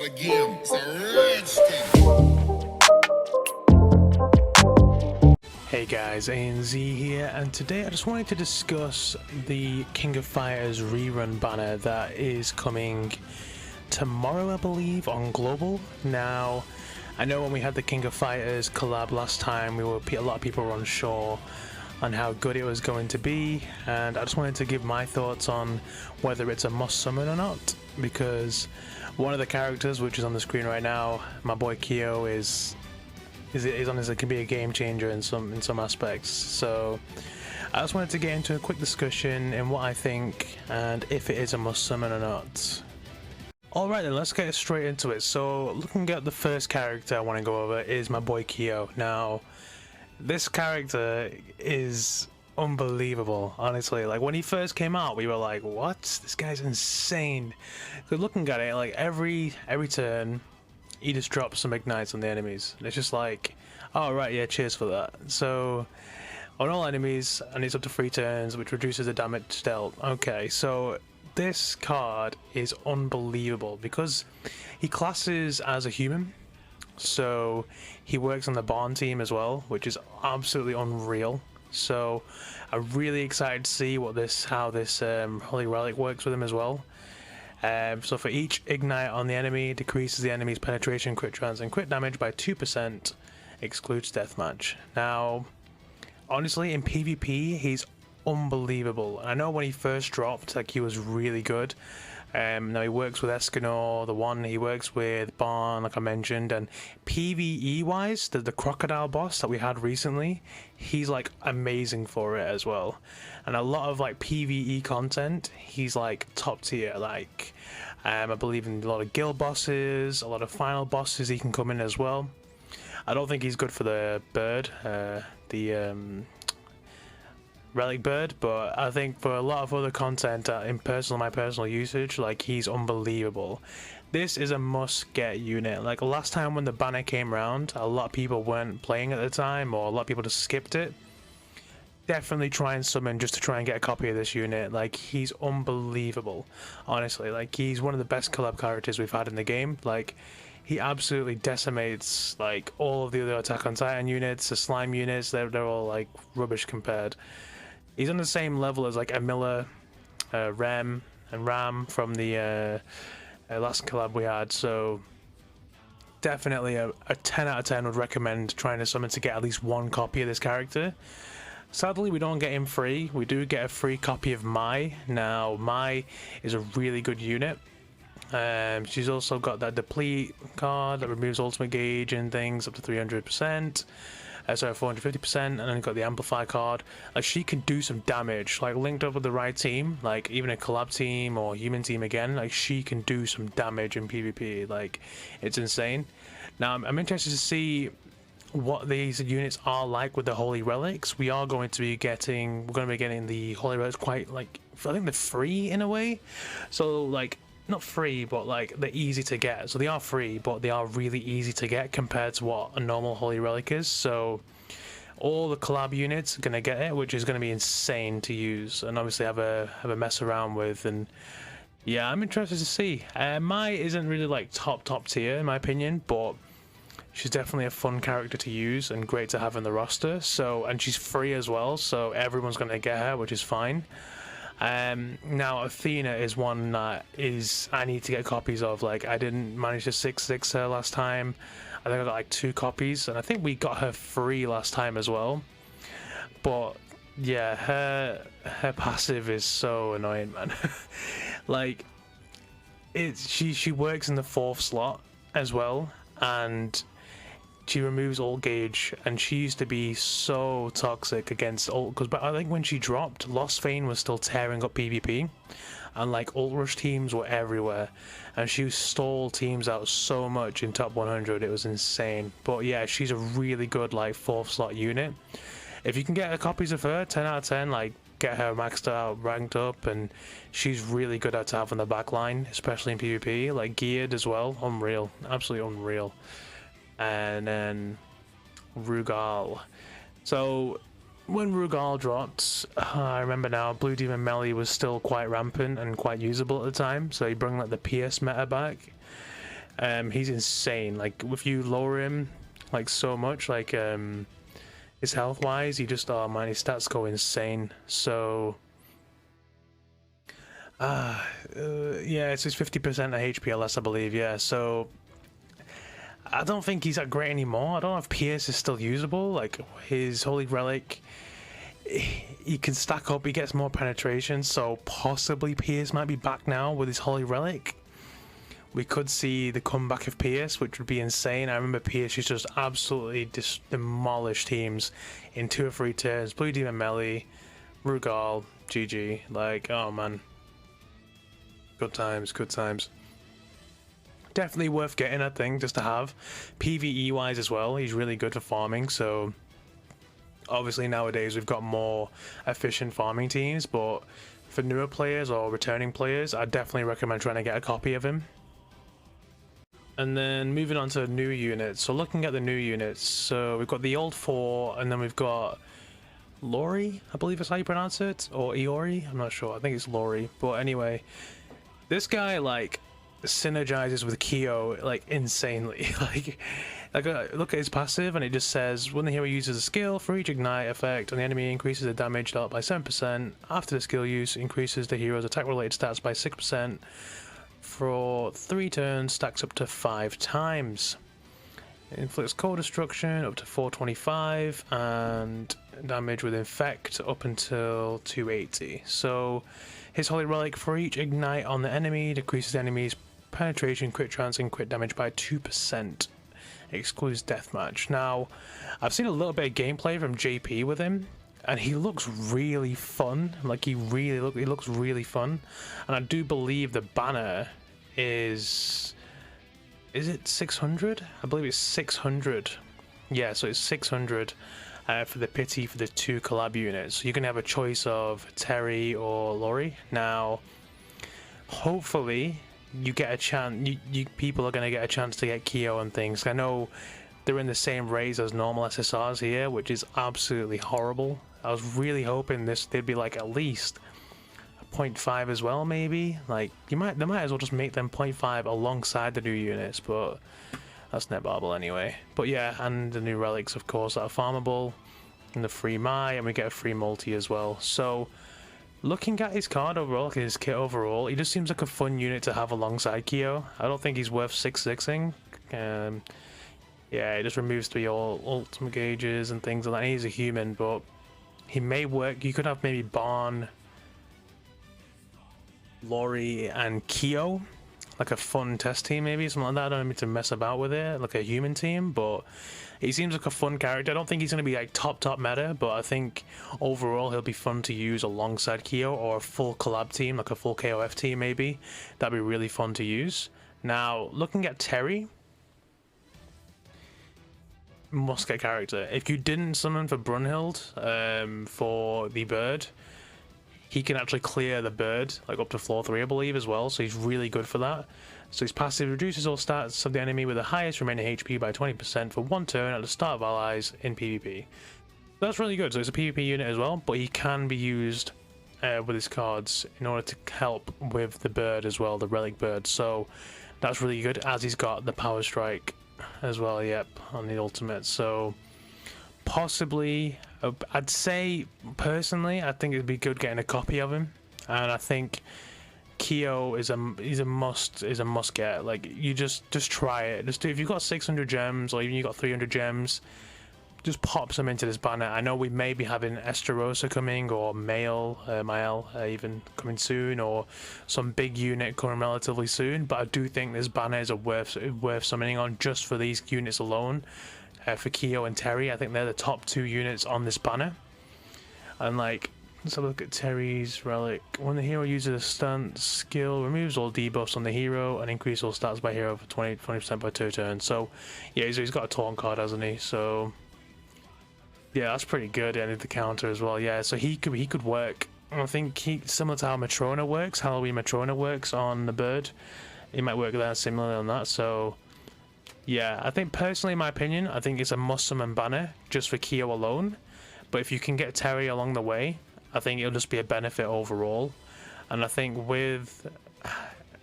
of the game. It's a rich thing. Hey guys, ANZ here, and today I just wanted to discuss the King of Fighters rerun banner that is coming tomorrow, I believe, on Global. Now, I know when we had the King of Fighters collab last time, a lot of people were unsure on how good it was going to be, and I just wanted to give my thoughts on whether it's a must summon or not, because one of the characters, which is on the screen right now, my boy KYO is honestly can be a game changer in some aspects. So I just wanted to get into a quick discussion in what I think and if it is a must summon or not. Alright then, let's get straight into it. So looking at the first character I want to go over is my boy KYO. Now this character is unbelievable, honestly. Like when he first came out, we were like, what? This guy's insane. Because looking at it, like every turn he just drops some ignites on the enemies, and it's just like, oh right, yeah, cheers for that. So on all enemies, and it's up to 3 turns, which reduces the damage dealt. Okay, so this card is unbelievable because he classes as a human, so he works on the Barn team as well, which is absolutely unreal. So I'm really excited to see how this Holy Relic works with him as well. So for each ignite on the enemy, decreases the enemy's penetration, crit chance, and crit damage by 2%, excludes deathmatch. Now, honestly, in PvP, he's unbelievable. I know when he first dropped, like, he was really good. Now he works with Escanor, he works with Barn, like I mentioned, and PvE wise, the crocodile boss that we had recently, he's like amazing for it as well. And a lot of like PvE content, he's like top tier. Like I believe in a lot of guild bosses, a lot of final bosses he can come in as well. I don't think he's good for the bird, relic bird, but I think for a lot of other content in my personal usage, like, he's unbelievable. This is a must get unit. Like last time when the banner came around, a lot of people weren't playing at the time, or a lot of people just skipped it. Definitely try and summon just to try and get a copy of this unit. Like, he's unbelievable, honestly. Like, he's one of the best collab characters we've had in the game. Like, he absolutely decimates like all of the other Attack on Titan units, the slime units. They're all like rubbish compared. He's on the same level as like Amilla, Rem, and Ram from the last collab we had. So definitely a 10 out of 10 would recommend trying to summon to get at least 1 copy of this character. Sadly, we don't get him free. We do get a free copy of Mai. Now, Mai is a really good unit. She's also got that deplete card that removes ultimate gauge and things up to 300%. Sorry, 450%, and then you've got the amplify card. Like, she can do some damage. Like, linked up with the right team, like even a collab team or human team again, like, she can do some damage in PvP. Like, it's insane. Now I'm interested to see what these units are like with the Holy Relics. We're going to be getting the Holy Relics quite, like, I think they're free in a way. So like, not free, but like they're easy to get. So they are free, but they are really easy to get compared to what a normal Holy Relic is. So all the collab units are gonna get it, which is gonna be insane to use and obviously have a mess around with. And yeah, I'm interested to see. Mai isn't really like top tier in my opinion, but she's definitely a fun character to use and great to have in the roster. So, and she's free as well, so everyone's gonna get her, which is fine. Now Athena is one that I need to get copies of. Like, I didn't manage to 6-6 her last time. I think I got like 2 copies, and I think we got her free last time as well. But yeah, her passive is so annoying, man. Like, she works in the 4th slot as well, and she removes ult gauge, and she used to be so toxic against ult, but I think when she dropped, Lost Fane was still tearing up PvP, and like ult rush teams were everywhere, and she stalled teams out so much in top 100. It was insane. But yeah, she's a really good like 4th slot unit. If you can get copies of her, 10 out of 10, like, get her maxed out, ranked up, and she's really good at to have on the back line, especially in PvP. Like, geared as well, unreal, absolutely unreal. And then Rugal. So when Rugal dropped, I remember now, Blue Demon Melee was still quite rampant and quite usable at the time, so he brought like the PS meta back. He's insane. Like if you lower him like so much, like his health wise, he just, oh man, his stats go insane. So yeah, it's his 50% of HP or less, I believe. Yeah, so I don't think he's that great anymore. I don't know if Pierce is still usable. Like his Holy Relic, he can stack up, he gets more penetration, so possibly Pierce might be back now with his Holy Relic. We could see the comeback of Pierce, which would be insane. I remember Pierce used to just absolutely demolish teams in 2 or 3 turns. Blue Demon Melee, Rugal, GG. Like, oh man. Good times, good times. Definitely worth getting, I think, just to have. PvE wise as well, he's really good for farming, so obviously nowadays we've got more efficient farming teams, but for newer players or returning players, I definitely recommend trying to get a copy of him. And then moving on to new units. So looking at the new units, so we've got the old 4, and then we've got Lori, I believe is how you pronounce it, or Iori, I'm not sure, I think it's Lori. But anyway, this guy like synergizes with KYO like insanely. like look at his passive, and it just says when the hero uses a skill, for each ignite effect on the enemy increases the damage dealt by 7%. After the skill use, increases the hero's attack related stats by 6%. For 3 turns, stacks up to 5 times. Inflicts core destruction up to 425 and damage with infect up until 280. So his Holy Relic, for each ignite on the enemy, decreases the enemy's penetration, crit chance, and crit damage by 2%. Excludes deathmatch. Now, I've seen a little bit of gameplay from JP with him, and he looks really fun. Like he looks really fun, and I do believe the banner is it 600? I believe it's 600. Yeah, so it's 600 for the pity for the 2 collab units. So you can have a choice of Terry or Lori. Now, hopefully you get a chance. You people are going to get a chance to get KYO and things. I know they're in the same rates as normal SSRs here, which is absolutely horrible. I was really hoping they'd be like at least 0.5 as well, maybe. Like they might as well just make them 0.5 alongside the new units, but that's net barble anyway. But yeah, and the new relics of course that are farmable, and the free Mai, and we get a free multi as well. So looking at his card overall, like his kit overall, he just seems like a fun unit to have alongside KYO. I don't think he's worth 6-6ing. Yeah, it just removes 3 ultimate gauges and things like that. He's a human, but he may work. You could have maybe Barn, Lori, and KYO, like a fun test team, maybe something like that. I don't need to mess about with it, like a human team, but he seems like a fun character. I don't think he's going to be like top meta, but I think overall he'll be fun to use alongside KYO, or a full collab team, like a full KOF team maybe. That'd be really fun to use. Now, looking at Terry, must get character. If you didn't summon for Brunhild for the bird, he can actually clear the bird like up to floor 3, I believe, as well, so he's really good for that. So his passive reduces all stats of the enemy with the highest remaining HP by 20% for 1 turn at the start of allies in PvP. That's really good. So it's a PvP unit as well, but he can be used with his cards in order to help with the bird as well, the relic bird. So that's really good, as he's got the power strike as well, yep, on the ultimate. So possibly, I'd say personally, I think it'd be good getting a copy of him, and I think KYO is a must get. Like, you just try it. Just do, if you've got 600 gems or even you got 300 gems, just pop some into this banner. I know we may be having Esterosa coming, or Mael even coming soon, or some big unit coming relatively soon, but I do think this banner is worth summoning on just for these units alone. For KYO and Terry, I think they're the top 2 units on this banner. And like, let's have a look at Terry's relic. When the hero uses a stunt skill, removes all debuffs on the hero and increase all stats by hero for 20% per 2 turns. So yeah, he's got a taunt card, hasn't he? So yeah, that's pretty good. And the counter as well. Yeah, so he could work. I think similar to how Matrona works, Halloween Matrona works on the bird. He might work there similarly on that. So yeah, I think personally, in my opinion, I think it's a must summon banner just for KYO alone. But if you can get Terry along the way, I think it'll just be a benefit overall. And I think with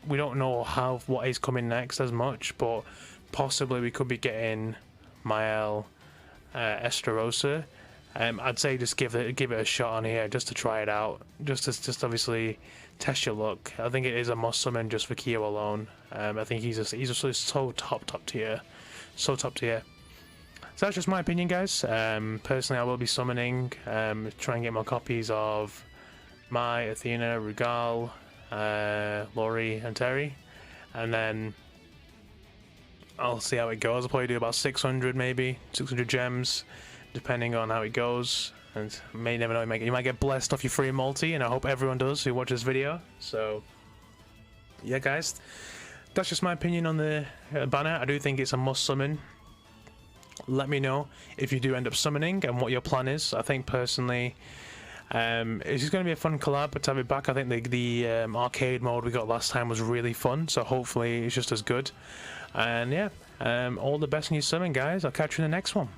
we don't know what is coming next as much, but possibly we could be getting Mael Estarossa. I'd say just give it a shot on here just to try it out, just obviously test your luck. I think it is a must summon just for KYO alone. I think he's just so top tier, so top tier. So that's just my opinion, guys. Personally, I will be summoning, try and get more copies of Mai, Athena, Rugal, Lori, and Terry, and then I'll see how it goes. I'll probably do about 600, maybe 600 gems, depending on how it goes. And never know, you might get blessed off your free multi, and I hope everyone does who watches this video. So yeah, guys, that's just my opinion on the banner. I do think it's a must summon. Let me know if you do end up summoning and what your plan is. I think personally, it's just going to be a fun collab to have it back. I think the arcade mode we got last time was really fun, so hopefully it's just as good. And yeah, all the best in your summon, guys. I'll catch you in the next one.